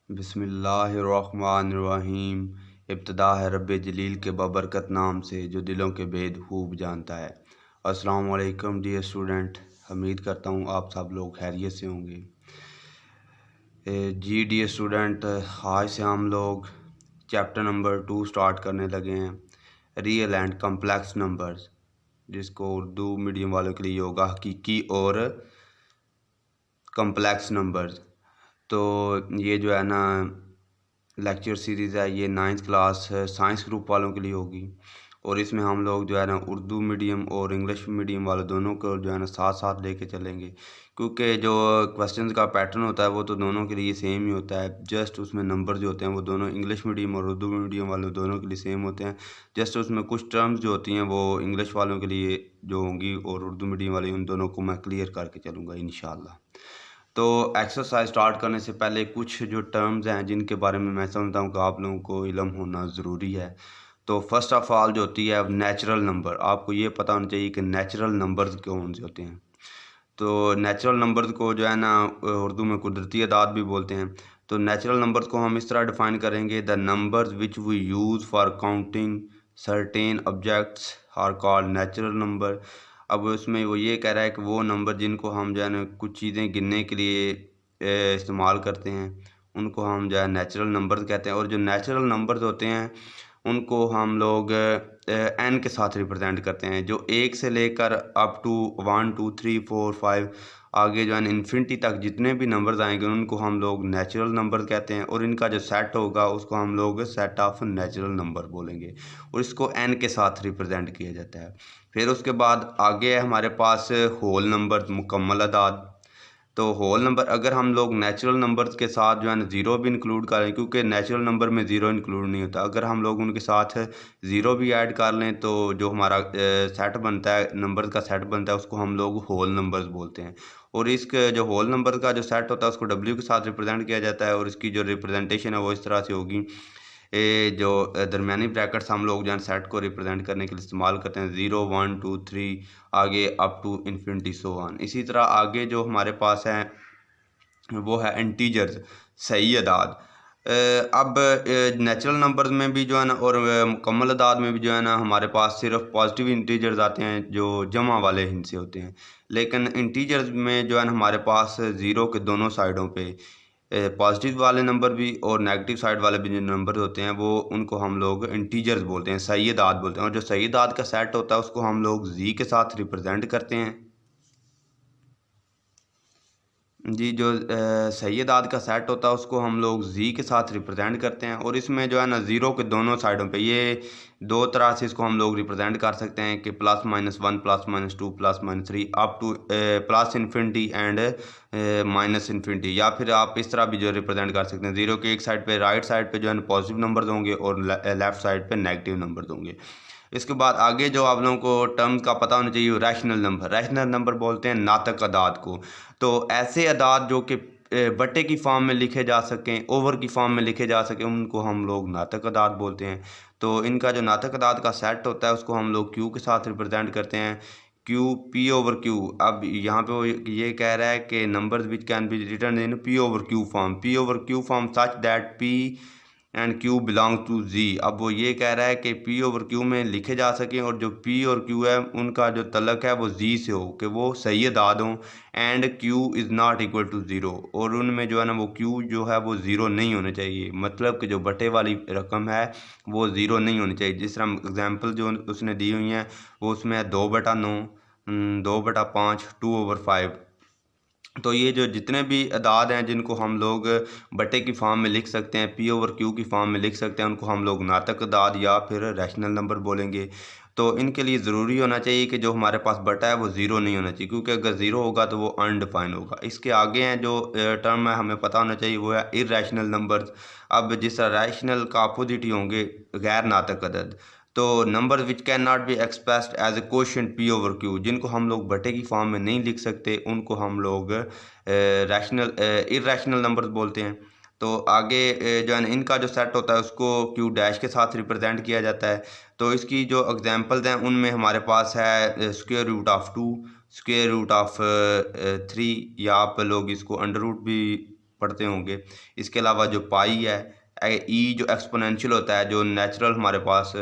बिस्मिल्लाहिर्रहमानिर्रहीम। इब्तिदा है रब्बे जलील के बबरकत नाम से जो दिलों के भेद खूब जानता है। अस्सलाम वालेकुम डियर स्टूडेंट, उम्मीद करता हूँ आप सब लोग खैरियत से होंगे। जी डियर स्टूडेंट, आज से हम लोग चैप्टर नंबर 2 स्टार्ट करने लगे हैं, रियल एंड कम्प्लेक्स नंबर्स, जिसको उर्दू मीडियम वालों के लिए होगा हकीकी और कम्प्लेक्स नंबर्स। तो ये जो है ना लेक्चर सीरीज़ है, ये 9th क्लास साइंस ग्रुप वालों के लिए होगी और इसमें हम लोग जो है ना उर्दू मीडियम और इंग्लिश मीडियम वाले दोनों को जो है ना साथ साथ लेके चलेंगे, क्योंकि जो क्वेश्चंस का पैटर्न होता है वो तो दोनों के लिए सेम ही होता है। जस्ट उसमें नंबर जो होते हैं वो दोनों इंग्लिश मीडियम और उर्दू मीडियम वाले दोनों के लिए सेम होते हैं। जस्ट उसमें कुछ टर्म्स जो होती हैं वो इंग्लिश वालों के लिए जो होंगी और उर्दू मीडियम वाले, उन दोनों को मैं क्लियर करके चलूँगा इंशाल्लाह। तो एक्सरसाइज स्टार्ट करने से पहले कुछ जो टर्म्स हैं जिनके बारे में मैं समझता हूँ कि आप लोगों को इल्म होना ज़रूरी है। तो फर्स्ट ऑफ ऑल जो होती है नेचुरल नंबर, आपको ये पता होना चाहिए कि नेचुरल नंबर्स कौन से होते हैं। तो नेचुरल नंबर्स को जो है ना उर्दू में कुदरती अदाद भी बोलते हैं। तो नेचुरल नंबर्स को हम इस तरह डिफ़ाइन करेंगे, the numbers which we use for counting certain objects are called natural number. अब उसमें वो ये कह रहा है कि वो नंबर जिनको हम जो है ना कुछ चीज़ें गिनने के लिए इस्तेमाल करते हैं उनको हम जो है नेचुरल नंबर्स कहते हैं। और जो नेचुरल नंबर्स होते हैं उनको हम लोग एन के साथ रिप्रेजेंट करते हैं, जो 1 से लेकर अप टू 1 2 3 4 5 आगे जो है इन्फिनिटी तक जितने भी नंबर्स आएंगे उनको हम लोग नेचुरल नंबर कहते हैं। और इनका जो सेट होगा उसको हम लोग सेट ऑफ नेचुरल नंबर बोलेंगे और इसको एन के साथ रिप्रेजेंट किया जाता है। फिर उसके बाद आगे है हमारे पास होल नंबर, मुकम्मल अदाद। तो होल नंबर अगर हम लोग नेचुरल नंबर्स के साथ जो है ना ज़ीरो भी इंक्लूड करें, क्योंकि नेचुरल नंबर में ज़ीरो इंक्लूड नहीं होता, अगर हम लोग उनके साथ ज़ीरो भी ऐड कर लें तो जो हमारा सेट बनता है, नंबर का सेट बनता है, उसको हम लोग होल नंबर्स बोलते हैं। और इसके जो होल नंबर का जो सेट होता है उसको डब्ल्यू के साथ रिप्रेजेंट किया जाता है और इसकी जो रिप्रेजेंटेशन है वो इस तरह से होगी। ये जो दरमियानी ब्रैकेट्स हम लोग जो है सेट को रिप्रेजेंट करने के लिए इस्तेमाल करते हैं, 0 1 2 3 आगे up to infinity so on. इसी तरह आगे जो हमारे पास है वो है इंटीजर्स, सही अदाद। अब नेचुरल नंबर्स में भी जो है ना और मुकम्मल अदाद में भी जो है ना हमारे पास सिर्फ पॉजिटिव इंटीजर्स आते हैं जो जमा वाले हिस्से होते हैं। लेकिन इंटीजर्स में जो है ना हमारे पास ज़ीरो के दोनों साइडों पे पॉजिटिव वाले नंबर भी और नेगेटिव साइड वाले भी जो नंबर होते हैं वो उनको हम लोग इंटीजर्स बोलते हैं, सही अदाद बोलते हैं। और जो सही अदाद का सेट होता है उसको हम लोग जी के साथ रिप्रेजेंट करते हैं। जी, जो सही अदाद का सेट होता है उसको हम लोग जी के साथ रिप्रेजेंट करते हैं। और इसमें जो है ना ज़ीरो के दोनों साइडों पे ये दो तरह से इसको हम लोग रिप्रेजेंट कर सकते हैं कि +-1 +-2 +-3 up two plus infinity and minus infinity. या फिर आप इस तरह भी जो रिप्रेजेंट कर सकते हैं, ज़ीरो के एक साइड पे राइट साइड पे जो है ना पॉजिटिव नंबर्स होंगे और लेफ्ट साइड पे नेगेटिव नंबर्स होंगे। इसके बाद आगे जो आप लोगों को टर्म का पता होना चाहिए, रैशनल नंबर। रैशनल नंबर बोलते हैं नातक अदाद को। तो ऐसे अदाद जो कि बटे की फॉर्म में लिखे जा सकें, ओवर की फॉर्म में लिखे जा सकें, उनको हम लोग नातक अदाद बोलते हैं। तो इनका जो नातक अदाद का सेट होता है उसको हम लोग क्यू के साथ रिप्रेजेंट करते हैं, क्यू पी ओवर क्यू। अब यहाँ पे वो ये कह रहा है कि numbers which can be written in P over Q form, P over Q form such that P and Q belong to Z. अब वो ये कह रहा है कि पी ओवर क्यू में लिखे जा सकें और जो पी और क्यू है उनका जो तल्लक है वो जी से हो, कि वो सही अदाद हों and Q is not equal to zero. और उनमें जो है ना वो क्यू जो है वो ज़ीरो नहीं होने चाहिए, मतलब कि जो बटे वाली रकम है वो ज़ीरो नहीं होनी चाहिए। जिस तरह एग्जाम्पल जो उसने दी हुई हैं वो उसमें है 2/9, 2/5, 2/5। तो ये जो जितने भी अदाद हैं जिनको हम लोग बटे की फॉर्म में लिख सकते हैं, पी ओवर क्यू की फॉर्म में लिख सकते हैं, उनको हम लोग नातक अदाद या फिर रैशनल नंबर बोलेंगे। तो इनके लिए ज़रूरी होना चाहिए कि जो हमारे पास बटा है वो ज़ीरो नहीं होना चाहिए, क्योंकि अगर ज़ीरो होगा तो वो अनडिफाइन होगा। इसके आगे हैं जो टर्म है हमें पता होना चाहिए, वो है इर्रेशनल नंबर्स। अब जिस तरह रैशनल का अपोजिट ही होंगे गैर नातक अदद। तो number which can not be expressed as a quotient P over Q, जिनको हम लोग बटे की फॉर्म में नहीं लिख सकते, उनको हम लोग रैशनल इर्रेशनल नंबर्स बोलते हैं। तो आगे जो है ना इनका जो सेट होता है उसको क्यू डैश के साथ रिप्रेजेंट किया जाता है। तो इसकी जो एग्जांपल्स हैं उनमें हमारे पास है square root of 2, square root of 3, या आप लोग इसको अंडर रूट भी पढ़ते होंगे। इसके अलावा जो पाई है, ई जो एक्सपोनेंशियल होता है, जो नेचुरल हमारे पास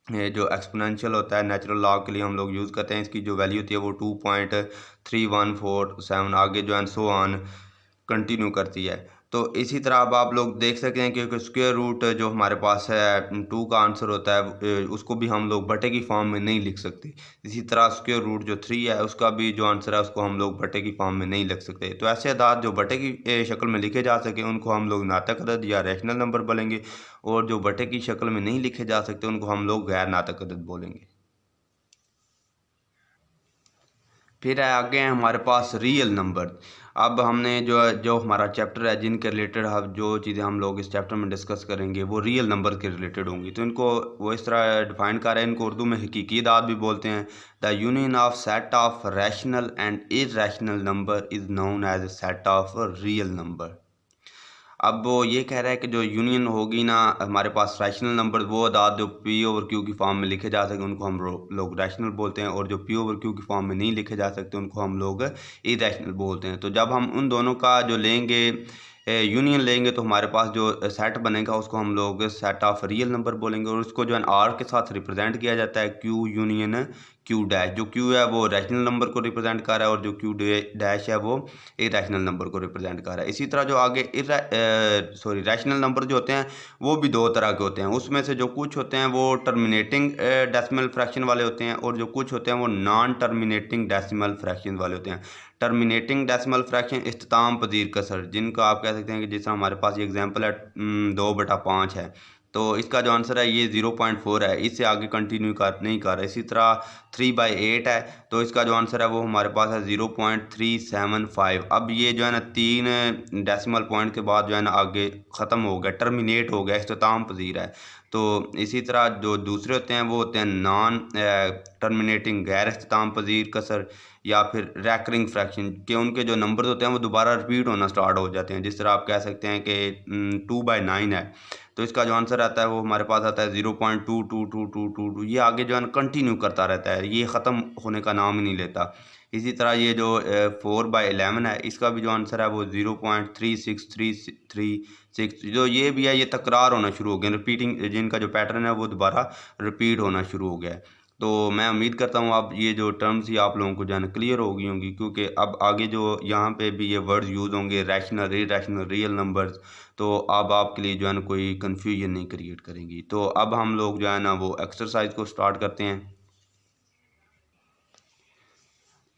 ये जो एक्सपोनेंशियल होता है नेचुरल लॉग के लिए हम लोग यूज़ करते हैं, इसकी जो वैल्यू होती है वो 2.3147 आगे जो है सो ऑन कंटिन्यू करती है। तो इसी तरह अब आप लोग देख सकते हैं कि स्क्वायर रूट जो हमारे पास है 2 का आंसर होता है, उसको भी हम लोग बटे की फॉर्म में नहीं लिख सकते। इसी तरह स्क्वायर रूट जो 3 है उसका भी जो आंसर है उसको हम लोग बटे की फॉर्म में नहीं लिख सकते। तो ऐसे अदाद जो बटे की शक्ल में लिखे जा सके उनको हम लोग नातक अदद या रैशनल नंबर बोलेंगे, और जो बटे की शक्ल में नहीं लिखे जा सकते उनको हम लोग गैर नातक अदद बोलेंगे। फिर आगे हैं हमारे पास रियल नंबर। अब हमने जो हमारा चैप्टर है जिनके रिलेटेड हम जो चीज़ें हम लोग इस चैप्टर में डिस्कस करेंगे वो रियल नंबर के रिलेटेड होंगी। तो इनको वो इस तरह डिफाइन कर रहे हैं, इनको उर्दू में हकीकी अदाद भी बोलते हैं। The union of set of rational and irrational number is known as a set of real number. अब वो ये कह रहा है कि जो यूनियन होगी ना हमारे पास रैशनल नंबर, वो अदाद जो पी ओवर क्यू की फॉर्म में लिखे जा सके उनको हम लोग रैशनल बोलते हैं, और जो पी ओवर क्यू की फॉर्म में नहीं लिखे जा सकते उनको हम लोग इरैशनल बोलते हैं। तो जब हम उन दोनों का जो लेंगे यूनियन लेंगे तो हमारे पास जो सेट बनेगा उसको हम लोग सेट ऑफ रियल नंबर बोलेंगे, और उसको जो है आर के साथ रिप्रेजेंट किया जाता है क्यू यूनियन क्यू डैश। जो क्यू है वो रैशनल नंबर को रिप्रेजेंट कर रहा है और जो क्यू डैश है वो इरैशनल नंबर को रिप्रेजेंट कर रहा है। इसी तरह जो आगे रैशनल नंबर जो होते हैं वो भी दो तरह के होते हैं। उसमें से जो कुछ होते हैं वो टर्मिनेटिंग डेसिमल फ्रैक्शन वाले होते हैं, और जो कुछ होते हैं वो नॉन टर्मिनेटिंग डेसिमल फ्रैक्शन वाले होते हैं। टर्मिनेटिंग डेसिमल फ्रैक्शन इख्तिताम पजीर कसर, जिनको आप कह सकते हैं कि जैसा हमारे पास ये एग्जांपल है 2/5 है, तो इसका जो आंसर है ये 0.4 है, इससे आगे कंटिन्यू नहीं कर रहा। इसी तरह 3/8 है, तो इसका जो आंसर है वो हमारे पास है 0.375। अब ये जो है ना 3 डेसिमल पॉइंट के बाद जो है ना आगे ख़त्म हो गया, टर्मिनेट हो गया, इख्तिताम पजीर है। तो इसी तरह जो दूसरे होते हैं वो होते हैं नॉन टर्मिनेटिंग गैर इख्तिताम पजीर कसर, या फिर रैकरिंग फ्रैक्शन के उनके जो नंबर होते हैं वो दोबारा रिपीट होना स्टार्ट हो जाते हैं। जिस तरह आप कह सकते हैं कि 2/9 है, तो इसका जो आंसर आता है वो हमारे पास आता है 0.22222। ये आगे जो है ना कंटिन्यू करता रहता है, ये ख़त्म होने का नाम ही नहीं लेता। इसी तरह ये जो 4/11 है, इसका भी जो आंसर है वो 0.36336, जो ये भी है ये तकरार होना शुरू हो गया, रिपीटिंग जिनका जो पैटर्न है वो दोबारा रिपीट होना शुरू हो गया है। तो मैं उम्मीद करता हूँ अब ये जो टर्म्स ही आप लोगों को जो है ना क्लियर हो गई होंगी, क्योंकि अब आगे जो यहाँ पे भी ये वर्ड्स यूज़ होंगे रैशनल, इरैशनल, रियल नंबर्स, तो अब आपके लिए जो है ना कोई कन्फ्यूजन नहीं क्रिएट करेंगी। तो अब हम लोग जो है ना वो एक्सरसाइज को स्टार्ट करते हैं।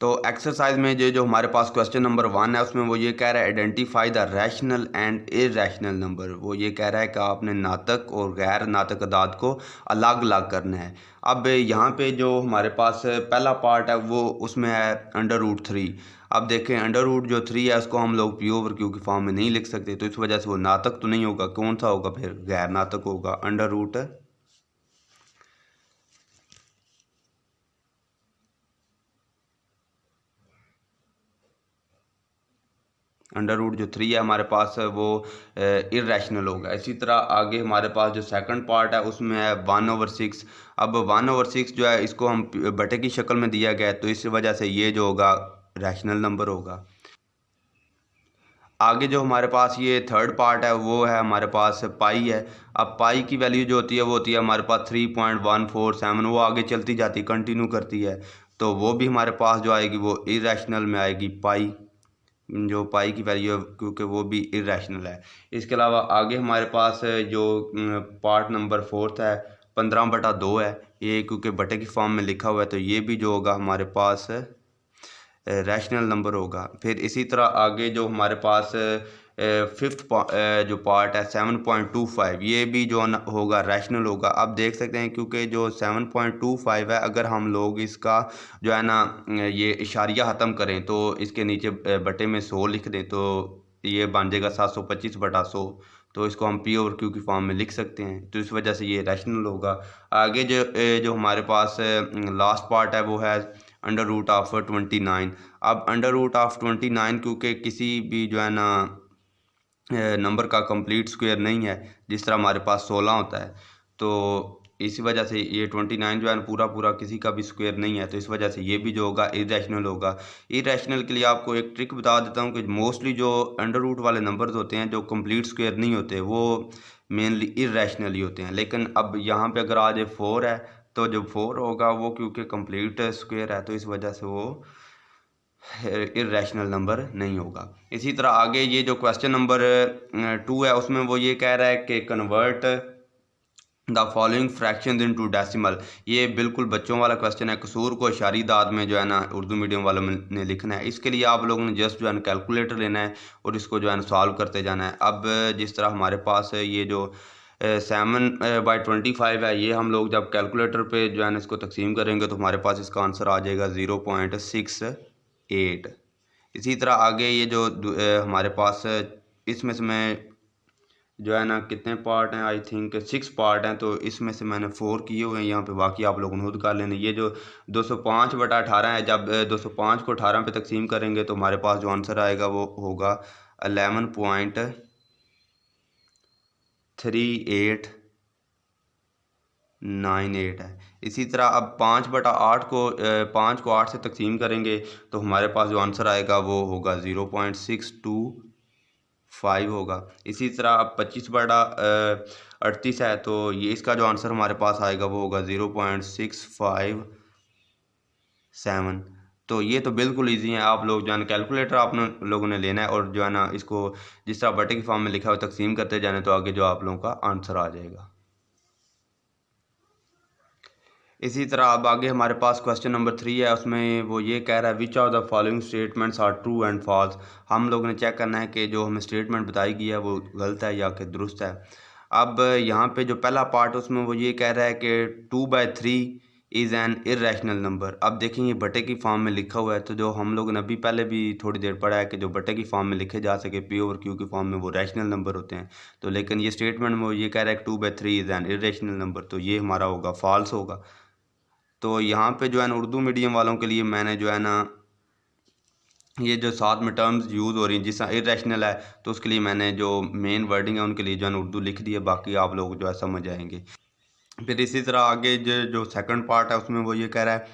तो एक्सरसाइज में जो हमारे पास क्वेश्चन नंबर 1 है उसमें वो ये कह रहा है identify the rational and irrational number. वो ये कह रहा है कि आपने नातक और गैर नातक अदाद को अलग अलग करना है। अब यहाँ पे जो हमारे पास पहला पार्ट है वो उसमें है √3। अब देखें √3 है उसको हम लोग पी ओवर क्यू की फॉर्म में नहीं लिख सकते, तो इस वजह से वो नातक तो नहीं होगा, कौन सा होगा फिर, गैर नातक होगा। √√3 जो 3 है हमारे पास वो इरैशनल होगा। इसी तरह आगे हमारे पास जो सेकंड पार्ट है उसमें है 1/6। अब 1/6 जो है इसको हम बटे की शक्ल में दिया गया है, तो इस वजह से ये जो होगा रैशनल नंबर होगा। आगे जो हमारे पास ये थर्ड पार्ट है वो है हमारे पास पाई है। अब पाई की वैल्यू जो होती है वो होती है हमारे पास 3.147, वो आगे चलती जाती कंटिन्यू करती है, तो वो भी हमारे पास जो आएगी वो इरैशनल में आएगी पाई, जो पाई की वैल्यू है, क्योंकि वो भी इरैशनल है। इसके अलावा आगे हमारे पास जो पार्ट नंबर 4 है 15/2 है, ये क्योंकि बटे की फॉर्म में लिखा हुआ है, तो ये भी जो होगा हमारे पास रैशनल नंबर होगा। फिर इसी तरह आगे जो हमारे पास फिफ्थ जो पार्ट है 7.25, ये भी जो होगा रैशनल होगा। अब देख सकते हैं क्योंकि जो 7.25 है अगर हम लोग इसका जो है ना ये इशारिया ख़त्म करें तो इसके नीचे बटे में 100 लिख दें तो ये बन जाएगा 725/100, तो इसको हम पी ओवर क्यू की फॉर्म में लिख सकते हैं, तो इस वजह से ये रैशनल होगा। आगे जो हमारे पास लास्ट पार्ट है वो है √29। अब √29 क्योंकि किसी भी जो है ना नंबर का कंप्लीट स्क्वायर नहीं है, जिस तरह हमारे पास 16 होता है, तो इसी वजह से ये 29 जो है पूरा पूरा किसी का भी स्क्वायर नहीं है, तो इस वजह से ये भी जो होगा इरेशनल होगा। इरेशनल के लिए आपको एक ट्रिक बता देता हूँ कि मोस्टली जो अंडर रूट वाले नंबर्स होते हैं जो कंप्लीट स्क्वायर नहीं होते वो मेनली इरेशनल ही होते हैं। लेकिन अब यहाँ पे अगर आज 4 है तो जो 4 होगा वो क्योंकि कंप्लीट स्क्वायर है तो इस वजह से वो इरेशनल नंबर नहीं होगा। इसी तरह आगे ये जो क्वेश्चन नंबर 2 है उसमें वो ये कह रहा है कि convert the following fraction into decimal. ये बिल्कुल बच्चों वाला क्वेश्चन है, कसूर को इशारी दाद में जो है ना उर्दू मीडियम वालों ने लिखना है। इसके लिए आप लोगों ने जस्ट जो है ना कैलकुलेटर लेना है और इसको जो है ना सॉल्व करते जाना है। अब जिस तरह हमारे पास ये जो 7/25 है, ये हम लोग जब कैलकुलेटर पे जो है ना इसको तकसीम करेंगे तो हमारे पास इसका आंसर आ जाएगा 0.68। इसी तरह आगे ये जो हमारे पास इसमें से मैं जो है ना कितने पार्ट हैं, आई थिंक 6 पार्ट हैं, तो इसमें से मैंने 4 किए हुए हैं यहाँ पे, बाकी आप लोग नोट कर लेना। ये जो 205/18 है, जब 205 को 18 पे तकसीम करेंगे तो हमारे पास जो आंसर आएगा वो होगा 11.3898 है। इसी तरह अब 5/8 को 5 को 8 से तकसीम करेंगे तो हमारे पास जो आंसर आएगा वो होगा 0.625 होगा। इसी तरह अब 25/38 है तो ये इसका जो आंसर हमारे पास आएगा वो होगा 0.657। तो ये तो बिल्कुल इजी है। आप लोग जो है ना कैलकुलेटर आप लोगों ने लेना है और जो है ना इसको जिस तरह बटे की फॉर्म में लिखा हुआ तकसीम करते जाने तो आगे जो आप लोगों का आंसर आ जाएगा। इसी तरह अब आगे हमारे पास क्वेश्चन नंबर 3 है, उसमें वो ये कह रहा है which of the following statements are true and false. हम लोगों ने चेक करना है कि जो हमें स्टेटमेंट बताई गई है वो गलत है या कि दुरुस्त है। अब यहाँ पे जो पहला पार्ट उसमें वो ये कह रहा है कि 2/3 इज़ एन इरेशनल नंबर। अब देखें ये बटे की फॉर्म में लिखा हुआ है, तो जो हम लोगों ने अभी पहले भी थोड़ी देर पढ़ा है कि जो बटे की फॉर्म में लिखे जा सके पी ओवर क्यू की फॉर्म में वो रैशनल नंबर होते हैं। तो लेकिन ये स्टेटमेंट में वो ये कह रहा है कि 2/3 इज़ एन इरेशनल नंबर, तो ये हमारा होगा फॉल्स होगा। तो यहाँ पे जो है ना उर्दू मीडियम वालों के लिए मैंने जो है ना ये जो साथ में टर्म्स यूज़ हो रही हैं जिस इरेशनल है तो उसके लिए मैंने जो मेन वर्डिंग है उनके लिए जो है ना उर्दू लिख दी है, बाकी आप लोग जो है समझ आएंगे। फिर इसी तरह आगे जो सेकंड पार्ट है उसमें वो ये कह रहा है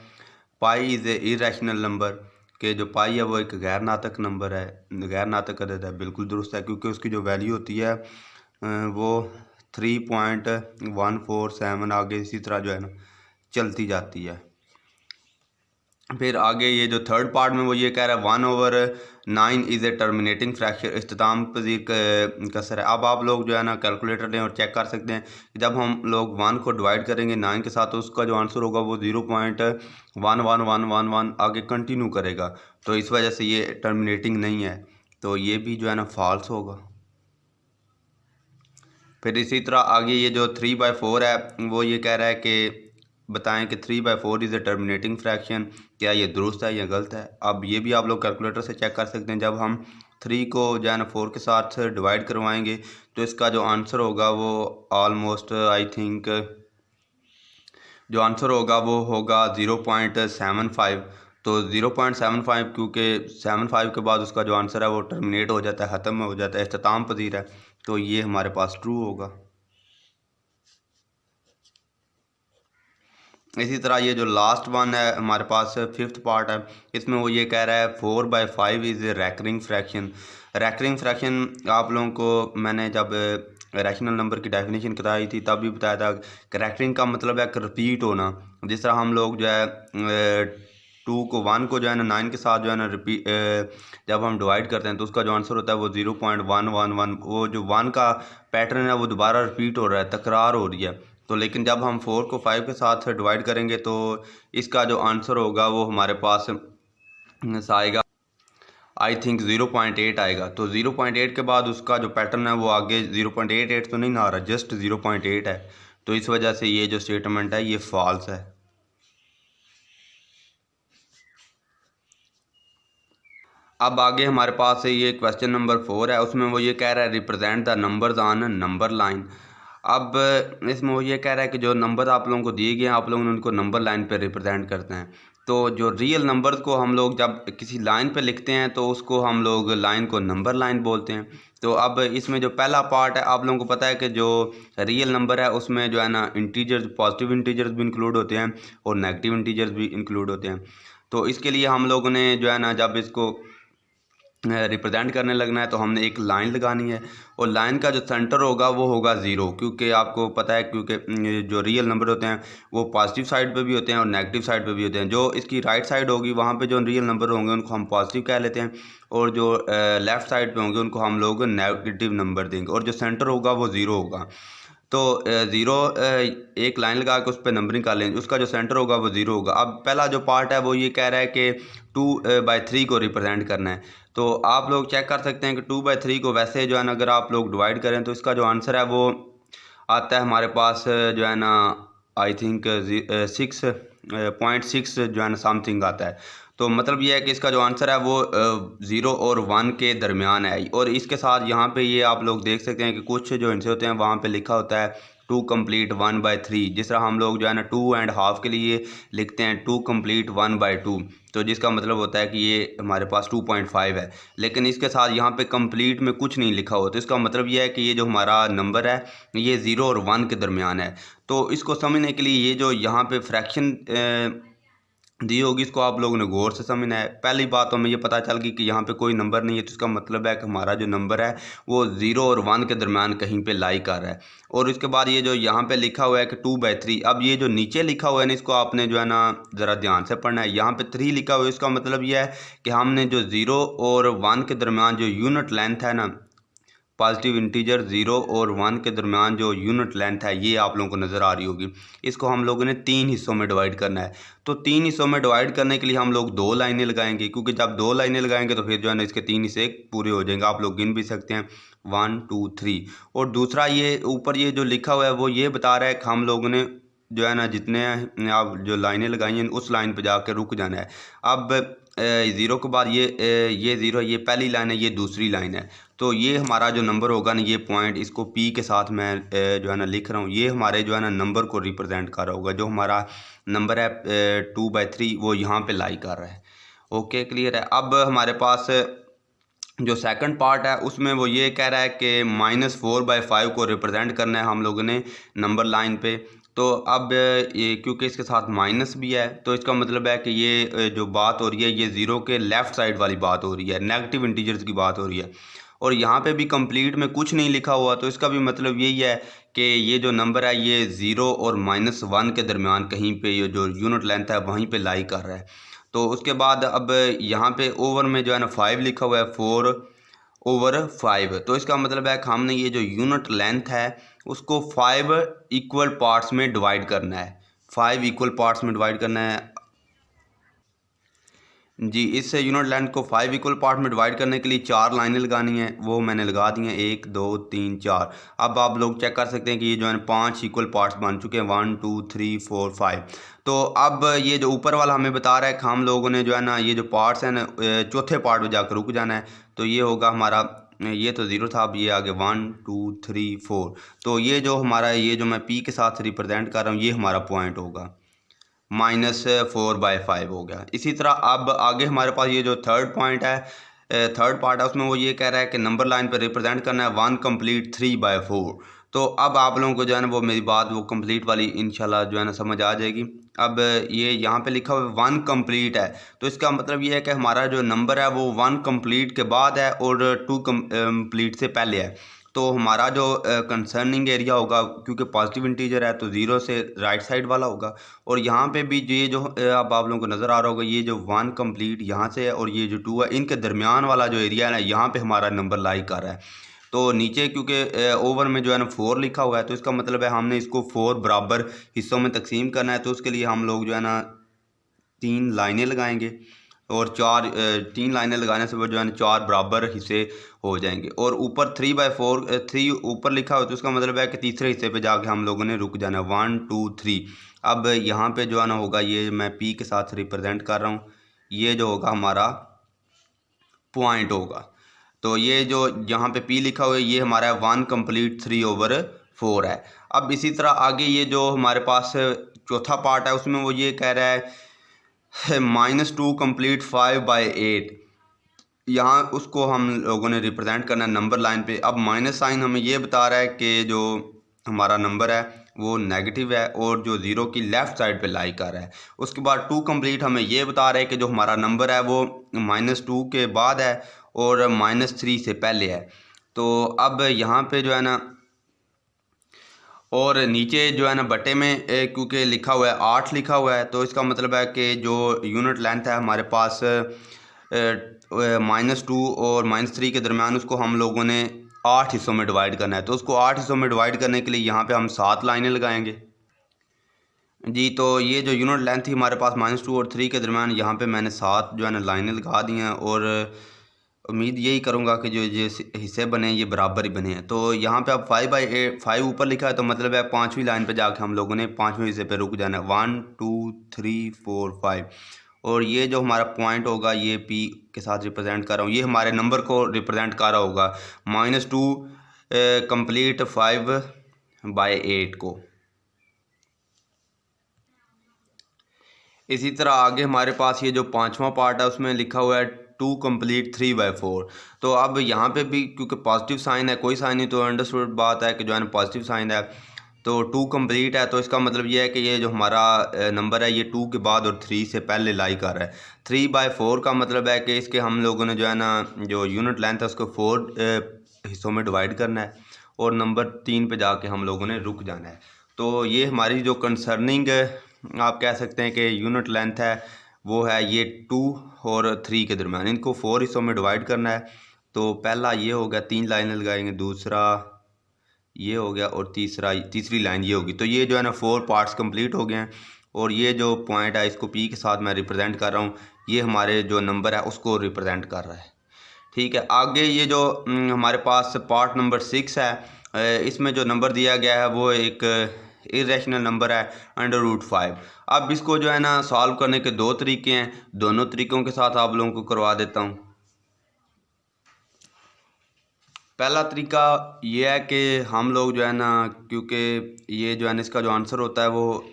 पाई इज़ ए इरेशनल नंबर, कि जो पाई है वो एक गैर नातक नंबर है, गैर नातक अदद है। बिल्कुल दुरुस्त है क्योंकि उसकी जो वैल्यू होती है वो 3.147 आगे इसी तरह जो है ना चलती जाती है। फिर आगे ये जो थर्ड पार्ट में वो ये कह रहा है 1/9 इज़ ए टर्मिनेटिंग फ्रैक्शन, इख्तिताम पज़ीर कसर है। अब आप लोग जो है ना कैलकुलेटर लें और चेक कर सकते हैं कि जब हम लोग 1 को डिवाइड करेंगे 9 के साथ तो उसका जो आंसर होगा वो 0.11111 आगे कंटिन्यू करेगा, तो इस वजह से ये टर्मिनेटिंग नहीं है, तो ये भी जो है ना फॉल्स होगा। फिर इसी तरह आगे ये जो 3/4 है वो ये कह रहा है कि बताएं कि 3/4 इज़ ए टर्मिनेटिंग फ्रैक्शन, क्या ये दुरुस्त है या गलत है। अब ये भी आप लोग कैलकुलेटर से चेक कर सकते हैं। जब हम 3 को जो है ना 4 के साथ डिवाइड करवाएंगे तो इसका जो आंसर होगा वो ऑलमोस्ट आई थिंक जो आंसर होगा वो होगा 0.75। तो 0.75 क्योंकि 75 के बाद उसका जो आंसर है वो टर्मिनेट हो जाता है, ख़त्म हो जाता है, इख्तिताम पज़ीर है, तो ये हमारे पास ट्रू होगा। इसी तरह ये जो लास्ट वन है हमारे पास 5th पार्ट है, इसमें वो ये कह रहा है 4/5 is a recurring fraction. Recurring fraction आप लोगों को मैंने जब रैशनल नंबर की डेफिनेशन बताई थी तब भी बताया था कि रैकरिंग का मतलब है कि रिपीट होना। जिस तरह हम लोग जो है 1 को जो है ना 9 के साथ जो है ना रिपीट जब हम डिवाइड करते हैं तो उसका जो आंसर होता है वो 0.111, वो जो 1 का पैटर्न है वो दोबारा रिपीट हो रहा है, तकरार हो रही है। तो लेकिन जब हम 4 को 5 के साथ डिवाइड करेंगे तो इसका जो आंसर होगा वो हमारे पास आएगा आई थिंक 0.8 आएगा। तो 0.8 के बाद उसका जो पैटर्न है वो आगे 0.88 तो नहीं ना आ रहा, जस्ट 0.8 है, तो इस वजह से ये जो स्टेटमेंट है ये फॉल्स है। अब आगे हमारे पास ये क्वेश्चन नंबर 4 है, उसमें वो ये कह रहा है represent the numbers on number line. अब इसमें वो ये कह रहा है कि जो नंबर आप लोगों को दिए गए हैं आप लोगों ने उनको नंबर लाइन पे रिप्रेजेंट करते हैं। तो जो रियल नंबर्स को हम लोग जब किसी लाइन पे लिखते हैं तो उसको हम लोग लाइन को नंबर लाइन बोलते हैं। तो अब इसमें जो पहला पार्ट है, आप लोगों को पता है कि जो रियल नंबर है उसमें जो है ना इंटीजर्स, पॉजिटिव इंटीजर्स भी इंक्लूड होते हैं और नेगेटिव इंटीजर्स भी इंक्लूड होते हैं। तो इसके लिए हम लोगों ने जो है ना जब इसको रिप्रेजेंट करने लगना है तो हमने एक लाइन लगानी है और लाइन का जो सेंटर होगा वो होगा ज़ीरो, क्योंकि आपको पता है क्योंकि जो रियल नंबर होते हैं वो पॉजिटिव साइड पे भी होते हैं और नेगेटिव साइड पे भी होते हैं। जो इसकी राइट साइड होगी वहाँ पे जो रियल नंबर होंगे उनको हम पॉजिटिव कह लेते हैं और जो लेफ़्ट साइड पे होंगे उनको हम लोग नेगेटिव नंबर देंगे और जो सेंटर होगा वो ज़ीरो होगा। तो ज़ीरो एक लाइन लगा के उस पर नंबरिंग कर लेंगे, उसका जो सेंटर होगा वो ज़ीरो होगा। अब पहला जो पार्ट है वो ये कह रहा है कि 2/3 को रिप्रेजेंट करना है। तो आप लोग चेक कर सकते हैं कि 2/3 को वैसे जो है ना अगर आप लोग डिवाइड करें तो इसका जो आंसर है वो आता है हमारे पास जो है ना आई थिंक 6.6 जो है ना समथिंग आता है। तो मतलब ये है कि इसका जो आंसर है वो 0 और 1 के दरमियान है। और इसके साथ यहाँ पे ये आप लोग देख सकते हैं कि कुछ जो हिस्से होते हैं वहाँ पे लिखा होता है 2 कंप्लीट 1/3, जिस तरह हम लोग जो है ना 2.5 के लिए लिखते हैं 2 कंप्लीट 1/2, तो जिसका मतलब होता है कि ये हमारे पास 2.5 है। लेकिन इसके साथ यहाँ पे कंप्लीट में कुछ नहीं लिखा हो, तो इसका मतलब ये है कि ये जो हमारा नंबर है ये 0 और 1 के दरमियान है। तो इसको समझने के लिए ये जो यहाँ पे फ्रैक्शन दी होगी इसको आप लोगों ने गौर से समझना है। पहली बात तो हमें ये पता चल गई कि यहाँ पे कोई नंबर नहीं है, तो इसका मतलब है कि हमारा जो नंबर है वो 0 और 1 के दरमियान कहीं पे लाई कर रहा है। और इसके बाद ये जो यहाँ पे लिखा हुआ है कि 2/3, अब ये जो नीचे लिखा हुआ है ना इसको आपने जो है ना ज़रा ध्यान से पढ़ना है। यहाँ पे 3 लिखा हुआ है, इसका मतलब यह है कि हमने जो 0 और 1 के दरमियान जो यूनिट लेंथ है ना, पॉजिटिव इंटीजर 0 और 1 के दरमियान जो यूनिट लेंथ है ये आप लोगों को नज़र आ रही होगी, इसको हम लोगों ने 3 हिस्सों में डिवाइड करना है। तो 3 हिस्सों में डिवाइड करने के लिए हम लोग 2 लाइनें लगाएंगे, क्योंकि जब 2 लाइनें लगाएंगे तो फिर जो है ना इसके 3 हिस्से पूरे हो जाएंगे। आप लोग गिन भी सकते हैं 1 2 3। और दूसरा ये ऊपर ये जो लिखा हुआ है वो ये बता रहा है कि हम लोगों ने जो है ना जितने आप जो लाइनें लगाई हैं उस लाइन पर जाकर रुक जाना है। अब 0 के बाद ये 0 ये पहली लाइन है, ये दूसरी लाइन है। तो ये हमारा जो नंबर होगा ना, ये पॉइंट इसको पी के साथ मैं जो है ना लिख रहा हूँ, ये हमारे जो है ना नंबर को रिप्रेजेंट कर रहा होगा। जो हमारा नंबर है 2/3 वो यहाँ पे लाई कर रहा है। ओके, क्लियर है। अब हमारे पास जो सेकंड पार्ट है उसमें वो ये कह रहा है कि -4/5 को रिप्रेजेंट करना है हम लोगों ने नंबर लाइन पे। तो अब ये क्योंकि इसके साथ माइनस भी है तो इसका मतलब है कि ये जो बात हो रही है ये 0 के लेफ़्ट साइड वाली बात हो रही है, नेगेटिव इंटीजर्स की बात हो रही है। और यहाँ पे भी कंप्लीट में कुछ नहीं लिखा हुआ, तो इसका भी मतलब यही है कि ये जो नंबर है ये 0 और -1 के दरमियान कहीं पे ये जो यूनिट लेंथ है वहीं पे लाई कर रहा है। तो उसके बाद अब यहाँ पे ओवर में जो है ना 5 लिखा हुआ है, 4/5। तो इसका मतलब है कि हमने ये जो यूनिट लेंथ है उसको 5 इक्वल पार्ट्स में डिवाइड करना है, 5 इक्वल पार्ट्स में डिवाइड करना है जी। इस यूनिट लेंथ को 5 इक्वल पार्ट में डिवाइड करने के लिए 4 लाइनें लगानी हैं, वो मैंने लगा दी हैं, 1 2 3 4। अब आप लोग चेक कर सकते हैं कि ये जो है 5 इक्वल पार्ट्स बन चुके हैं, 1 2 3 4 5। तो अब ये जो ऊपर वाला हमें बता रहा है कि हम लोगों ने जो है ना ये जो पार्ट्स हैं ना चौथे पार्ट में जाकर रुक जाना है। तो ये होगा हमारा, ये तो 0 था, अब ये आगे 1 2 3 4। तो ये जो हमारा ये जो मैं पी के साथ रिप्रेजेंट कर रहा हूँ ये हमारा पॉइंट होगा, -4/5 हो गया। इसी तरह अब आगे हमारे पास ये जो थर्ड पॉइंट है, थर्ड पार्ट है, उसमें वो ये कह रहा है कि नंबर लाइन पर रिप्रेजेंट करना है 1 कंप्लीट 3/4। तो अब आप लोगों को जो है ना वो मेरी बात वो कंप्लीट वाली इंशाल्लाह जो है ना समझ आ जाएगी। अब ये यहाँ पे लिखा हुआ है 1 कंप्लीट है, तो इसका मतलब ये है कि हमारा जो नंबर है वो 1 कंप्लीट के बाद है और 2 कंप्लीट से पहले है। तो हमारा जो कंसर्निंग एरिया होगा, क्योंकि पॉजिटिव इंटीजर है तो 0 से राइट साइड वाला होगा। और यहाँ पे भी ये जो अब आप लोगों को नज़र आ रहा होगा ये जो 1 कंप्लीट यहाँ से है और ये जो 2 है, इनके दरमियान वाला जो एरिया है ना यहाँ पे हमारा नंबर लाई कर रहा है। तो नीचे क्योंकि ओवर में जो है ना 4 लिखा हुआ है, तो इसका मतलब है हमने इसको 4 बराबर हिस्सों में तकसीम करना है। तो उसके लिए हम लोग जो है ना 3 लाइनें लगाएंगे और 3 लाइनें लगाने से वो जो है ना 4 बराबर हिस्से हो जाएंगे। और ऊपर 3/4 3 ऊपर लिखा हो, तो उसका मतलब है कि तीसरे हिस्से पे जाके हम लोगों ने रुक जाना है, 1 2 3। अब यहाँ पे जो है ना होगा, ये मैं पी के साथ रिप्रेजेंट कर रहा हूँ, ये जो होगा हमारा पॉइंट होगा। तो ये जो यहाँ पे पी लिखा हुआ है ये हमारा 1 कंप्लीट 3/4 है। अब इसी तरह आगे ये जो हमारे पास चौथा पार्ट है उसमें वो ये कह रहा है -2 कंप्लीट 5/8, यहाँ उसको हम लोगों ने रिप्रेजेंट करना है नंबर लाइन पे। अब माइनस साइन हमें ये बता रहा है कि जो हमारा नंबर है वो नेगेटिव है और जो ज़ीरो की लेफ़्ट साइड पे लाई कर रहा है। उसके बाद 2 कंप्लीट हमें ये बता रहा है कि जो हमारा नंबर है वो -2 के बाद है और -3 से पहले है। तो अब यहाँ पे जो है ना, और नीचे जो है ना बटे में क्योंकि लिखा हुआ है 8 लिखा हुआ है, तो इसका मतलब है कि जो यूनिट लेंथ है हमारे पास -2 और -3 के दरमियान, उसको हम लोगों ने 8 हिस्सों में डिवाइड करना है। तो उसको 8 हिस्सों में डिवाइड करने के लिए यहाँ पे हम 7 लाइनें लगाएंगे जी। तो ये जो यूनिट लेंथ थी हमारे पास -2 और 3 के दरमियान, यहाँ पे मैंने 7 जो है ना लाइनें लगा दी हैं और उम्मीद यही करूँगा कि जो ये हिस्से बने ये बराबर ही बने हैं। तो यहाँ पे अब 5/8 5 ऊपर लिखा है, तो मतलब है 5वीं लाइन पे जाके हम लोगों ने 5वें हिस्से पे रुक जाना है। 1 2 3 4 5, और ये जो हमारा पॉइंट होगा ये P के साथ रिप्रेजेंट कर रहा हूँ, ये हमारे नंबर को रिप्रेजेंट कर रहा होगा -2 कंप्लीट 5/8 को। इसी तरह आगे हमारे पास ये जो 5वां पार्ट है उसमें लिखा हुआ है 2 कंप्लीट 3/4। तो अब यहाँ पे भी क्योंकि पॉजिटिव साइन है, कोई साइन नहीं, तो अंडरस्टूड बात है कि जो है ना पॉजिटिव साइन है, तो 2 कंप्लीट है, तो इसका मतलब ये है कि ये जो हमारा नंबर है ये 2 के बाद और 3 से पहले लाई कर रहा है। 3/4 का मतलब है कि इसके हम लोगों ने जो है ना जो यूनिट लेंथ है उसको 4 हिस्सों में डिवाइड करना है और नंबर 3 पे जाके हम लोगों ने रुक जाना है। तो ये हमारी जो कंसर्निंग आप कह सकते हैं कि यूनिट लेंथ है वो है ये 2 और 3 के दरमियान, इनको 4 हिस्सों में डिवाइड करना है। तो पहला ये हो गया, 3 लाइनें लगाएंगे, दूसरा ये हो गया और तीसरी लाइन ये होगी। तो ये जो है ना 4 पार्ट्स कंप्लीट हो गए हैं और ये जो पॉइंट है इसको P के साथ मैं रिप्रेजेंट कर रहा हूँ, ये हमारे जो नंबर है उसको रिप्रेजेंट कर रहा है। ठीक है, आगे ये जो हमारे पास पार्ट नंबर 6 है, इसमें जो नंबर दिया गया है वो एक इरेशनल नंबर है √5। अब इसको जो है ना सॉल्व करने के 2 तरीके हैं, दोनों तरीक़ों के साथ आप लोगों को करवा देता हूँ। पहला तरीका ये है कि हम लोग जो है ना, क्योंकि ये जो है ना इसका जो आंसर होता है वो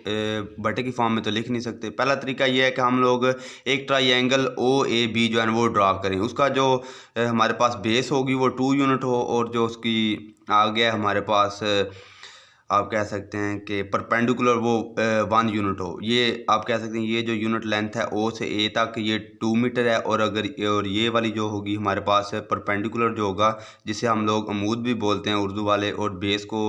बटे की फॉर्म में तो लिख नहीं सकते। पहला तरीका ये है कि हम लोग एक ट्राइंगल OAB जो है ना वो ड्रा करें, उसका जो हमारे पास बेस होगी वो 2 यूनिट हो और जो उसकी आगे हमारे पास आप कह सकते हैं कि परपेंडिकुलर वो 1 यूनिट हो। ये आप कह सकते हैं ये जो यूनिट लेंथ है O से A तक ये 2 मीटर है, और ये वाली जो होगी हमारे पास परपेंडिकुलर जो होगा, जिसे हम लोग अमूद भी बोलते हैं उर्दू वाले, और बेस को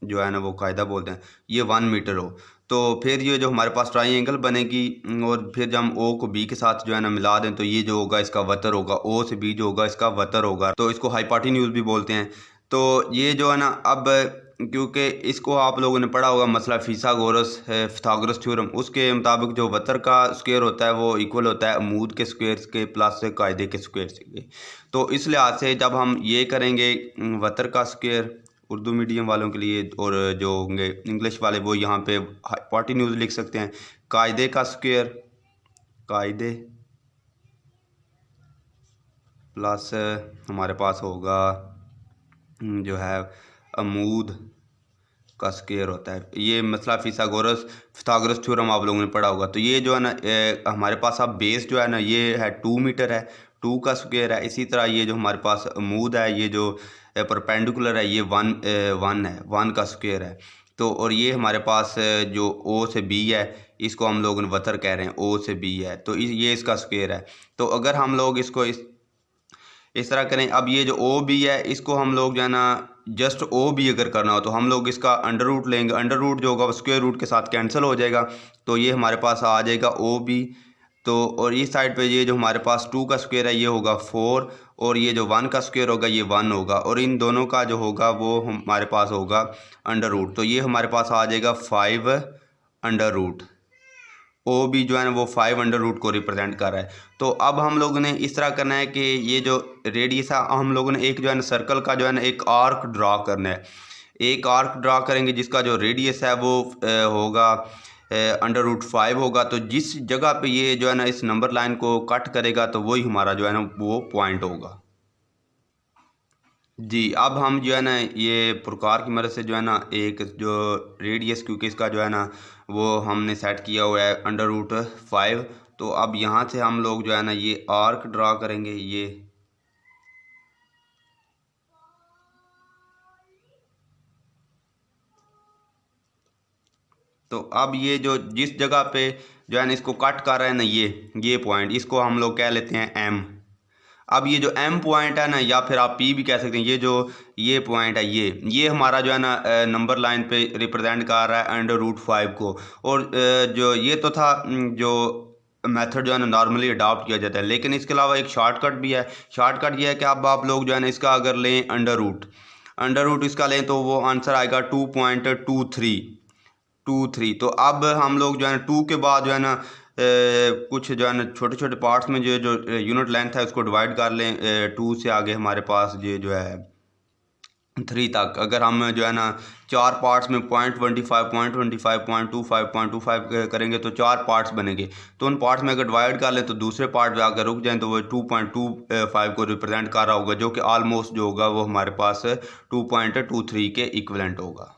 जो है ना वो कायदा बोलते हैं, ये 1 मीटर हो। तो फिर ये जो हमारे पास ट्राइंगल बनेगी, और फिर जब हम O को B के साथ जो है ना मिला दें तो ये जो होगा इसका वतर होगा, O से B जो होगा इसका वतर होगा, तो इसको हाइपोटेन्यूज भी बोलते हैं। तो ये जो है ना, अब क्योंकि इसको आप लोगों ने पढ़ा होगा मसला फिथागोरस थ्योरम, उसके मुताबिक जो वतर का स्क्वायर होता है वो इक्वल होता है अमूद के स्क्वायर के प्लस कायदे के स्क्वायर के। तो इस लिहाज से जब हम ये करेंगे वतर का स्क्वायर उर्दू मीडियम वालों के लिए, और जो होंगे इंग्लिश वाले वो यहाँ पे हाइपोटेन्यूज लिख सकते हैं, कायदे का स्क्वायर, कायदे प्लस हमारे पास होगा जो है अमूद का स्क्वायर होता है। ये मसला फिथागोरस थ्योरम आप लोगों ने पढ़ा होगा। तो ये जो है ना हमारे पास अब बेस जो है ना ये है 2 मीटर है, 2 का स्क्वायर है। इसी तरह ये जो हमारे पास अमूद है, ये जो परपेंडिकुलर है, ये 1 है, 1 का स्क्वायर है। तो और ये हमारे पास जो O से B है, इसको हम लोग वतर कह रहे हैं, O से B है, तो ये इसका स्क्वायर है। तो अगर हम लोग इसको इस तरह करें, अब ये जो OB है इसको हम लोग जो है ना जस्ट OB अगर करना हो तो हम लोग इसका अंडर रूट लेंगे, अंडर रूट जो होगा स्क्वायर रूट के साथ कैंसिल हो जाएगा, तो ये हमारे पास आ जाएगा OB। तो और इस साइड पे ये जो हमारे पास 2 का स्क्वायर है ये होगा 4, और ये जो 1 का स्क्वायर होगा ये 1 होगा, और इन दोनों का जो होगा वो हमारे पास होगा अंडर रूट। तो ये हमारे पास आ जाएगा 5 अंडर रूट। OB जो है ना वो 5 अंडर रूट को रिप्रेजेंट कर रहा है। तो अब हम लोगों ने इस तरह करना है कि ये जो रेडियस है, हम लोगों ने एक जो है ना सर्कल का जो है ना एक आर्क ड्रा करना है। एक आर्क ड्रा करेंगे जिसका जो रेडियस है वो होगा अंडर रूट 5 होगा। तो जिस जगह पे ये जो है ना इस नंबर लाइन को कट करेगा तो वही हमारा जो है ना वो पॉइंट होगा जी। अब हम जो है ना ये प्रकार की मदद से जो है ना एक जो रेडियस, क्योंकि इसका जो है ना वो हमने सेट किया हुआ है अंडर रूट 5, तो अब यहाँ से हम लोग जो है ना ये आर्क ड्रा करेंगे ये, तो अब ये जो जिस जगह पे जो है ना इसको कट कर रहा है ना ये पॉइंट, इसको हम लोग कह लेते हैं एम। अब ये जो एम पॉइंट है ना, या फिर आप पी भी कह सकते हैं, ये जो ये पॉइंट है ये हमारा जो है ना नंबर लाइन पे रिप्रेजेंट कर रहा है √5 को। और जो ये तो था जो मेथड जो है ना नॉर्मली अडॉप्ट किया जाता है, लेकिन इसके अलावा एक शॉर्टकट भी है। शॉर्टकट ये है कि अब आप लोग जो है ना इसका अगर लें अंडर रूट इसका लें तो वो आंसर आएगा 2.23। तो अब हम लोग जो है ना 2 के बाद जो है ना कुछ जो है ना छोटे छोटे पार्ट्स में जो यूनिट लेंथ है उसको डिवाइड कर लें। 2 से आगे हमारे पास ये जो है 3 तक, अगर हम जो है ना 4 पार्ट्स में 0.25 0.25 0.25 करेंगे तो 4 पार्ट्स बनेंगे। तो उन पार्ट्स में अगर डिवाइड कर लें तो दूसरे पार्ट जो अगर रुक जाएं तो वो 2.25 को रिप्रेजेंट कर रहा होगा, जो कि ऑलमोस्ट जो होगा वो हमारे पास 2.23 के इक्विवेलेंट होगा।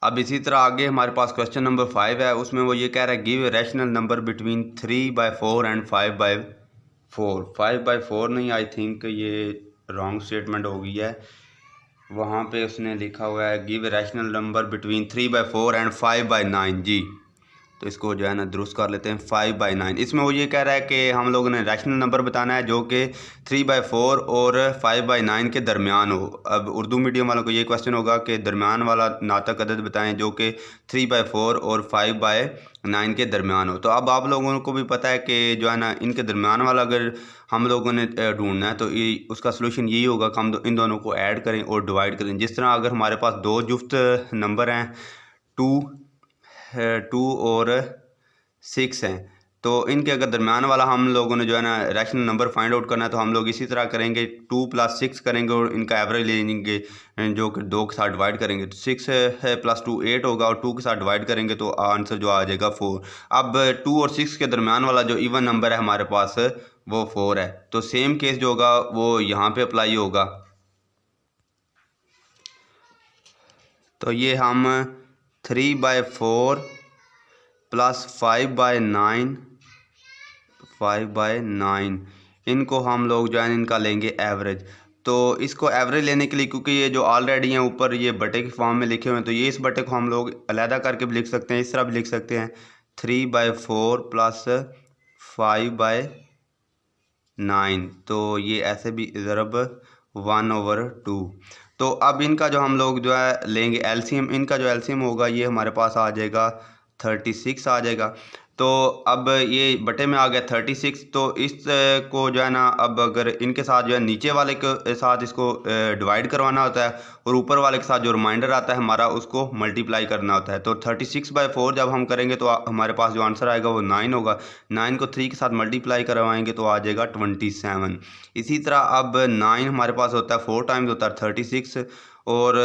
अब इसी तरह आगे हमारे पास क्वेश्चन नंबर 5 है, उसमें वो ये कह रहा है give a rational number between 3/4 and 5/4। 5/4 नहीं, आई थिंक ये रॉन्ग स्टेटमेंट हो गई है। वहाँ पे उसने लिखा हुआ है give a rational number between 3/4 and 5/9 जी। तो इसको जो है ना दुरुस्त कर लेते हैं 5/9। इसमें वो ये कह रहा है कि हम लोगों ने रैशनल नंबर बताना है जो कि 3/4 और 5/9 के दरमियान हो। अब उर्दू मीडियम वालों को ये क्वेश्चन होगा कि दरमियान वाला नातक अदद बताएं जो कि 3/4 और 5/9 के दरमियान हो। तो अब आप लोगों को भी पता है कि जो है ना इनके दरमियान वाला अगर हम लोगों ने ढूंढना है तो उसका सलूशन यही होगा कि हम इन दोनों को ऐड करें और डिवाइड करें। जिस तरह अगर हमारे पास दो जुफ्त नंबर हैं 2 और 6 हैं, तो इनके अगर दरमियान वाला हम लोगों ने जो है ना रैशनल नंबर फाइंड आउट करना है तो हम लोग इसी तरह करेंगे 2 + 6 करेंगे और इनका एवरेज ले लेंगे जो कि 2 के साथ डिवाइड करेंगे तो 6 + 2 8 होगा और 2 के साथ डिवाइड करेंगे तो आंसर जो आ जाएगा 4। अब 2 और 6 के दरमियान वाला जो इवन नंबर है हमारे पास वो 4 है। तो सेम केस जो होगा वो यहाँ पे अप्लाई होगा। तो ये हम 3/4 + 5/9 इनको हम लोग जो है इनका लेंगे एवरेज। तो इसको एवरेज लेने के लिए क्योंकि ये जो ऑलरेडी हैं ऊपर ये बटे के फॉर्म में लिखे हुए हैं तो ये इस बटे को हम लोग अलहदा करके भी लिख सकते हैं, इस तरह भी लिख सकते हैं 3/4 + 5/9। तो ये ऐसे भी ज़रब 1/2। तो अब इनका जो हम लोग जो है लेंगे एलसीएम, इनका जो एलसीएम होगा ये हमारे पास आ जाएगा 36 आ जाएगा। तो अब ये बटे में आ गया 36। तो इस को जो है ना अब अगर इनके साथ जो है नीचे वाले के साथ इसको डिवाइड करवाना होता है और ऊपर वाले के साथ जो रिमाइंडर आता है हमारा उसको मल्टीप्लाई करना होता है। तो 36/4 जब हम करेंगे तो हमारे पास जो आंसर आएगा वो 9 होगा। 9 को 3 के साथ मल्टीप्लाई करवाएंगे तो आ जाएगा 27। इसी तरह अब 9 हमारे पास होता है 4 टाइम्स होता है 36 और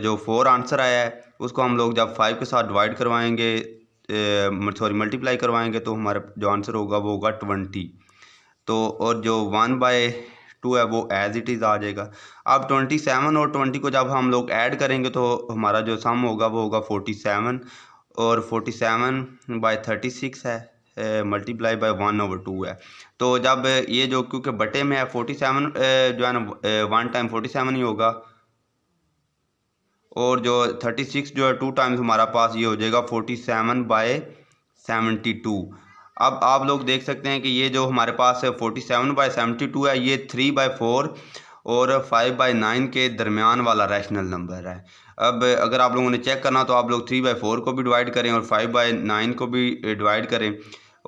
जो 4 आंसर आया है उसको हम लोग जब 5 के साथ डिवाइड करवाएंगे मल्टीप्लाई करवाएंगे तो हमारा जो आंसर होगा वो होगा 20। तो और जो 1/2 है वो एज इट इज़ आ जाएगा। अब 27 और 20 को जब हम लोग ऐड करेंगे तो हमारा जो सम होगा वो होगा 47 और 47/36 है मल्टीप्लाई बाय 1/2 है। तो जब ये जो क्योंकि बटे में है 47 जो है ना 1 टाइम 47 ही होगा और जो 36 जो है 2 टाइम्स हमारा पास ये हो जाएगा 47/72। अब आप लोग देख सकते हैं कि ये जो हमारे पास है 47/72 है ये 3/4 और 5/9 के दरमियान वाला रैशनल नंबर है। अब अगर आप लोगों ने चेक करना तो आप लोग 3/4 को भी डिवाइड करें और 5/9 को भी डिवाइड करें,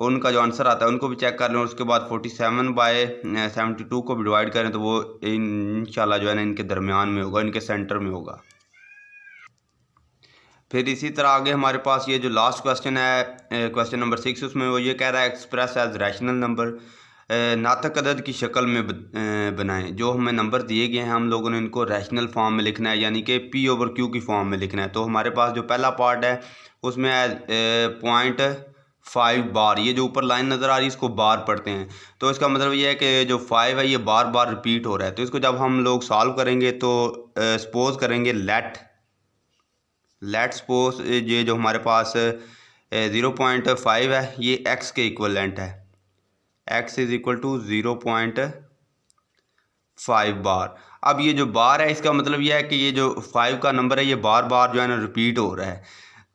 उनका जो आंसर आता है उनको भी चेक कर लें और उसके बाद 47/72 को भी डिवाइड करें तो वो इंशाल्लाह जो है ना इनके दरमियान में होगा, इनके सेंटर में होगा। फिर इसी तरह आगे हमारे पास ये जो लास्ट क्वेश्चन है क्वेश्चन नंबर 6, उसमें वो ये कह रहा है एक्सप्रेस एज रैशनल नंबर नातक अदद की शक्ल में बनाएं। जो हमें नंबर दिए गए हैं हम लोगों ने इनको रैशनल फॉर्म में लिखना है यानी कि P/Q की फॉर्म में लिखना है। तो हमारे पास जो पहला पार्ट है उसमें 0.5 बार, ये जो ऊपर लाइन नज़र आ रही है इसको बार पढ़ते हैं। तो इसका मतलब ये है कि जो 5 है ये बार बार रिपीट हो रहा है। तो इसको जब हम लोग सॉल्व करेंगे तो सपोज करेंगे लेट सपोज ये जो हमारे पास 0.5 है, ये x के इक्वलेंट है। x इज इक्वल टू 0.5 बार। अब ये जो बार है इसका मतलब ये है कि ये जो 5 का नंबर है ये बार बार जो है ना रिपीट हो रहा है।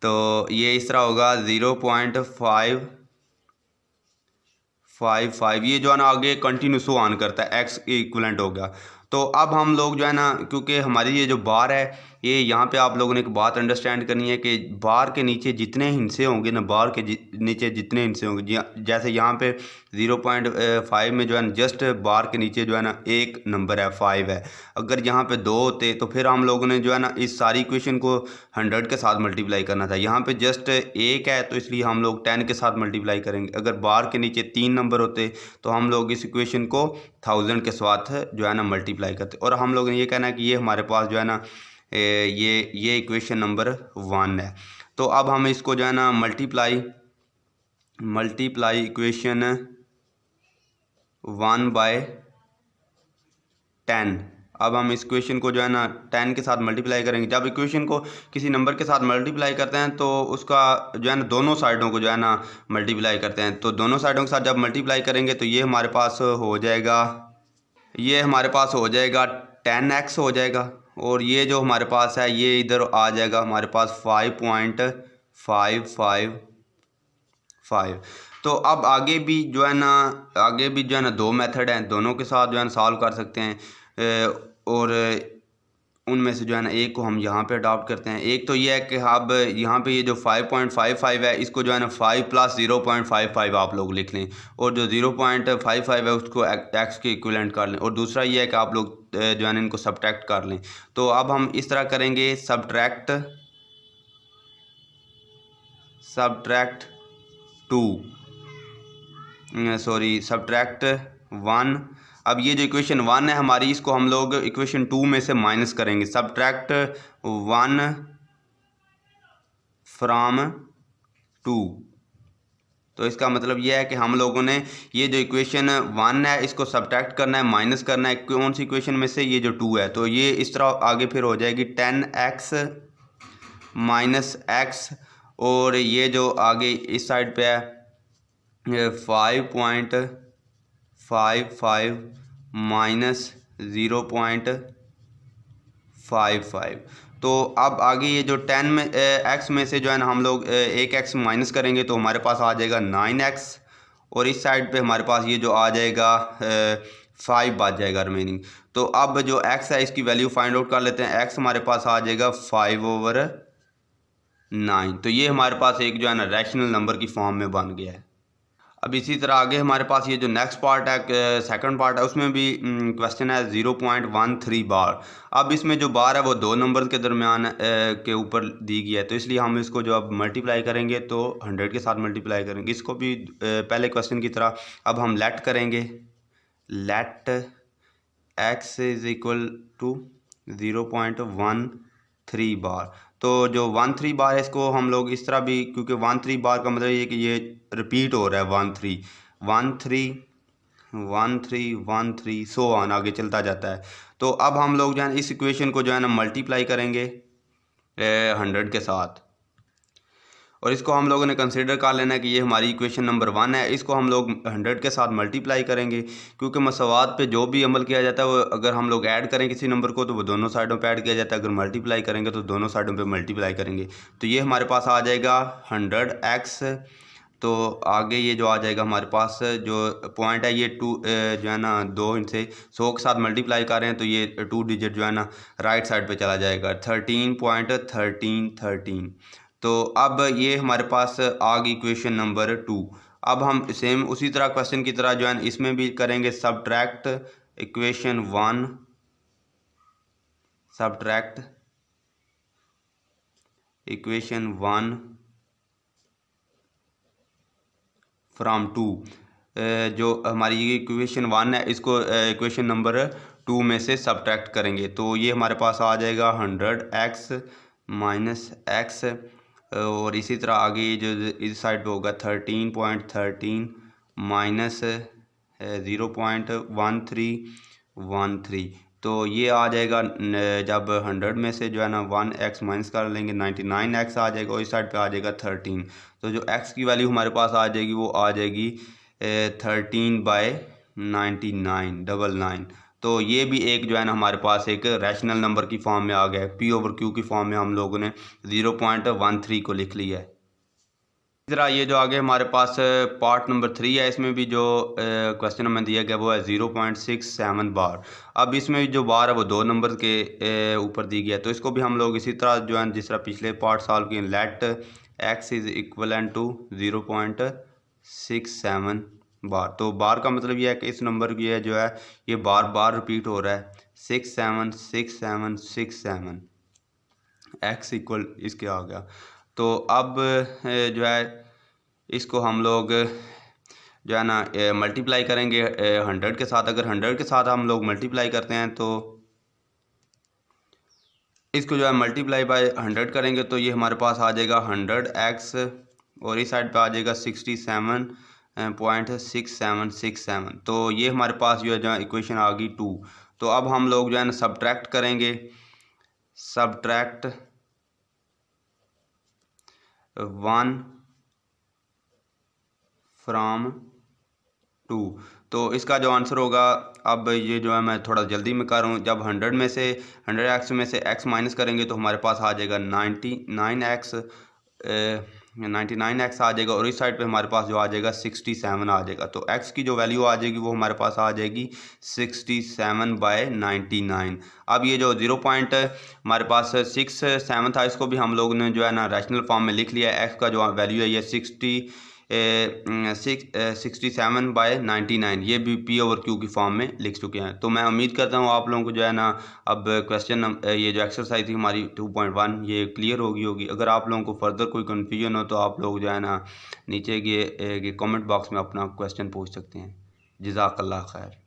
तो ये इस तरह होगा 0.555, ये जो है ना आगे कंटिन्यूस ऑन करता है, x इक्वलेंट हो गया। तो अब हम लोग जो है ना, क्योंकि हमारी ये जो बार है ये यहाँ पे आप लोगों ने एक बात अंडरस्टैंड करनी है कि बार के नीचे जितने हिस्से होंगे ना, बार के नीचे जितने हिस्से होंगे, जैसे यहाँ पे 0.5 में जो है ना जस्ट बार के नीचे जो है ना एक नंबर है 5 है। अगर यहाँ पे 2 होते तो फिर हम लोगों ने जो है ना इस सारी इक्वेशन को 100 के साथ मल्टीप्लाई करना था। यहाँ पे जस्ट एक है तो इसलिए हम लोग 10 के साथ मल्टीप्लाई करेंगे। अगर बार के नीचे 3 नंबर होते तो हम लोग इस इक्वेशन को 1000 के साथ जो है ना मल्टीप्लाई करते। और हम लोगों ने ये कहना है कि ये हमारे पास जो है ना ये इक्वेशन नंबर 1 है। तो अब हम इसको जो है ना मल्टीप्लाई इक्वेशन 1/10। अब हम इस इक्वेशन को जो है ना 10 के साथ मल्टीप्लाई करेंगे। जब इक्वेशन को किसी नंबर के साथ मल्टीप्लाई करते हैं तो उसका जो है ना दोनों साइडों को जो है ना मल्टीप्लाई करते हैं। तो दोनों साइडों के साथ जब मल्टीप्लाई करेंगे तो ये हमारे पास हो जाएगा, 10x हो जाएगा। और ये जो हमारे पास है ये इधर आ जाएगा हमारे पास 5.555। तो अब आगे भी जो है ना दो मेथड हैं, दोनों के साथ जो है ना सॉल्व कर सकते हैं। और उनमें से जो है ना एक को हम यहाँ पे अडॉप्ट करते हैं। एक तो ये है कि अब यहाँ पे ये जो 5.55 है इसको जो है ना 5 + 0.55 आप लोग लिख लें, और जो 0.55 है उसको x के इक्विवेलेंट कर लें। और दूसरा ये है कि आप लोग जो है ना इनको सब्ट्रैक्ट कर लें। तो अब हम इस तरह करेंगे, सब्ट्रैक्ट 1। अब ये जो इक्वेशन 1 है हमारी, इसको हम लोग इक्वेशन 2 में से माइनस करेंगे। Subtract 1 from 2। तो इसका मतलब यह है कि हम लोगों ने ये जो इक्वेशन 1 है इसको सब्ट्रैक्ट करना है, माइनस करना है कौन सी इक्वेशन में से, ये जो 2 है। तो ये इस तरह आगे फिर हो जाएगी 10x - x, और ये जो आगे इस साइड पे है 5.55 - 0.55। तो अब आगे ये जो 10 में x में से जो है ना हम लोग एक x माइनस करेंगे तो हमारे पास आ जाएगा 9x, और इस साइड पे हमारे पास ये जो आ जाएगा 5 बच जाएगा रिमेनिंग। तो अब जो x है इसकी वैल्यू फाइंड आउट कर लेते हैं। x हमारे पास आ जाएगा 5/9। तो ये हमारे पास एक जो है ना रैशनल नंबर की फॉर्म में बन गया है। अब इसी तरह आगे हमारे पास ये जो नेक्स्ट पार्ट है, सेकंड पार्ट है, उसमें भी क्वेश्चन है 0.13 बार। अब इसमें जो बार है वो दो नंबर के दरमियान के ऊपर दी गई है, तो इसलिए हम इसको जो अब मल्टीप्लाई करेंगे तो 100 के साथ मल्टीप्लाई करेंगे। इसको भी पहले क्वेश्चन की तरह अब हम लेट करेंगे, let x is equal to 0.13 bar. तो जो 13 बार है इसको हम लोग इस तरह भी, क्योंकि 13 बार का मतलब ये कि ये रिपीट हो रहा है 13 13 13 13 सो ऑन आगे चलता जाता है। तो अब हम लोग जो है इस इक्वेशन को जो है ना मल्टीप्लाई करेंगे 100 के साथ, और इसको हम लोगों ने कंसीडर कर लेना है कि ये हमारी इक्वेशन नंबर 1 है। इसको हम लोग 100 के साथ मल्टीप्लाई करेंगे, क्योंकि मसवात पे जो भी अमल किया जाता है वो अगर हम लोग ऐड करें किसी नंबर को तो वो दोनों साइडों पे ऐड किया जाता है, अगर मल्टीप्लाई करेंगे तो दोनों साइडों पे मल्टीप्लाई करेंगे। तो ये हमारे पास आ जाएगा 100x। तो आगे ये जो आ जाएगा हमारे पास जो पॉइंट है ये 2 जो है ना 2 इनसे 100 के साथ मल्टीप्लाई कर रहे हैं, तो ये 2 डिजिट जो है ना राइट साइड पे चला जाएगा 13.1313। तो अब ये हमारे पास आ गई इक्वेशन नंबर 2। अब हम सेम उसी तरह क्वेश्चन की तरह जो है इसमें भी करेंगे, सब्ट्रैक्ट इक्वेशन 1 फ्राम 2। जो हमारी ये इक्वेशन 1 है इसको इक्वेशन नंबर 2 में से सब्ट्रैक्ट करेंगे। तो ये हमारे पास आ जाएगा 100x - x, और इसी तरह आगे जो इस साइड पे होगा 13.13 - 0.1313। तो ये आ जाएगा जब 100 में से जो है ना 1x माइनस कर लेंगे 99x आ जाएगा और इस साइड पे आ जाएगा 13। तो जो x की वैल्यू हमारे पास आ जाएगी वो आ जाएगी 13/99। तो ये भी एक जो है ना हमारे पास एक रैशनल नंबर की फॉर्म में आ गया है। p/q की फॉर्म में हम लोगों ने 0.13 को लिख लिया है। इस तरह ये जो आगे हमारे पास पार्ट नंबर 3 है, इसमें भी जो क्वेश्चन हमें दिया गया वो है 0.67 बार। अब इसमें जो बार है वो 2 नंबर के ऊपर दी गया है। तो इसको भी हम लोग इसी तरह जो है जिस तरह पिछले पार्ट सॉल्व किए, let x is equivalent to 0.67 bar. तो बार का मतलब ये है कि इस नंबर की है जो है ये बार बार रिपीट हो रहा है 676767 x इक्वल इसके आ गया। तो अब जो है इसको हम लोग जो है ना मल्टीप्लाई करेंगे 100 के साथ। अगर 100 के साथ हम लोग मल्टीप्लाई करते हैं तो इसको जो है मल्टीप्लाई बाय 100 करेंगे तो ये हमारे पास आ जाएगा 100x और इस साइड पे आ जाएगा 67.6767। तो ये हमारे पास जो है इक्वेशन आ गई 2। तो अब हम लोग जो है ना सब्ट्रैक्ट करेंगे, सब्ट्रैक्ट 1 फ्राम 2। तो इसका जो आंसर होगा, अब ये जो है मैं थोड़ा जल्दी में कर रहा हूँ, जब 100 में से 100x में से x माइनस करेंगे तो हमारे पास आ जाएगा 99x आ जाएगा और इस साइड पे हमारे पास जो आ जाएगा 67 आ जाएगा। तो x की जो वैल्यू आ जाएगी वो हमारे पास आ जाएगी 67/99। अब ये जो 0 पॉइंट हमारे पास 67 था, इसको भी हम लोग ने जो है ना रैशनल फॉर्म में लिख लिया है। x का जो वैल्यू है ये 67/99 ये भी p/q की फॉर्म में लिख चुके हैं। तो मैं उम्मीद करता हूँ आप लोगों को जो है ना अब क्वेश्चन ये जो एक्सरसाइज थी हमारी 2.1 ये क्लियर होगी। अगर आप लोगों को फर्दर कोई कन्फ्यूजन हो तो आप लोग जो है ना नीचे के कमेंट बॉक्स में अपना क्वेश्चन पूछ सकते हैं। जज़ाकल्लाह खैर।